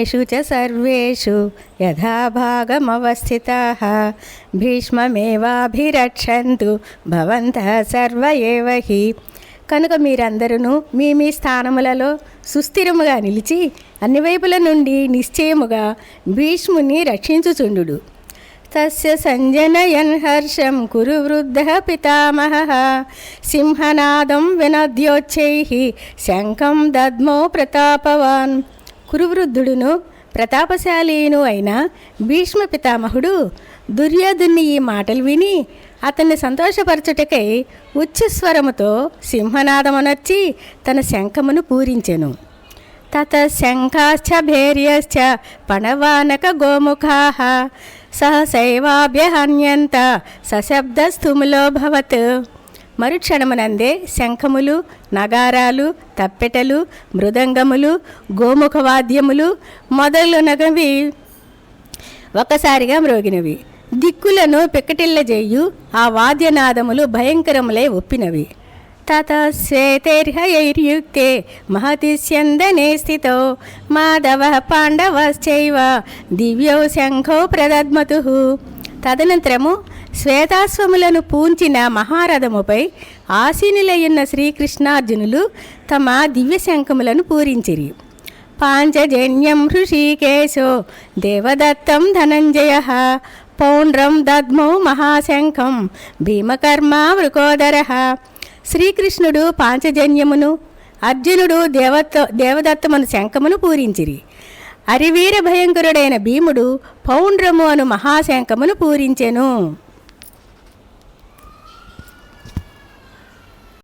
తేషు చ సర్వేషు యథాభాగమవస్థితాః భీష్మమేవాభిరక్షन्तు భవంతః సర్వ ఏవ హి. కనుక మీరందరూ మీ మీ స్థానములలో సుస్థిరముగా నిలిచి అన్ని వైపుల నుండి నిశ్చయముగా భీష్ముని రక్షించుచుండు. తస్య సంజనయన్ హర్షం కురు వృద్ధః పితామహః సింహనాదం వినద్యోచ్చైః శంఖం దద్మో ప్రతాపవాన్. కురువృద్ధుడును ప్రతాపశాలీను అయిన భీష్మ పితామహుడు దుర్యోధుని ఈ మాటలు విని అతన్ని సంతోషపరచుటకై ఉచ్చస్వరముతో సింహనాదమునర్చి తన శంఖమును పూరించెను. తత శంఖాశ్చ భేర్యశ్చ పణవానక గోముఖాః సహసైవాభ్యహన్యంత సశబ్దస్థుములోభవత్. మరుక్షణమునందే శంఖములు, నగారాలు, తప్పెటలు, మృదంగములు, గోముఖవాద్యములు మొదలునవి ఒకసారిగా మ్రోగినవి. దిక్కులను పిక్కటిల్లజేయు ఆ వాద్యనాదములు భయంకరములై ఒప్పినవి. తత శ్వేతైర్హయైర్యుక్తే మహతి స్యందనే స్థితో మాధవ పాండవశ్చైవ దివ్యౌ శంఖో ప్రదద్మతుః. తదనంతరము శ్వేతాశ్వములను పూంచిన మహారథముపై ఆసీనులయ్యున్న శ్రీకృష్ణార్జునులు తమ దివ్య శంఖములను పూరించిరి. పాంచజన్యం హృషీకేశో దేవదత్తం ధనంజయః పౌండ్రం దద్మౌ మహాశంఖం భీమకర్మా వృకోదరః. శ్రీకృష్ణుడు పాంచజన్యమును, అర్జునుడు దేవదత్తమును శంఖమును పూరించిరి. అరివీర భయంకరుడైన భీముడు పౌండ్రము అను మహాశంఖమును పూరించెను.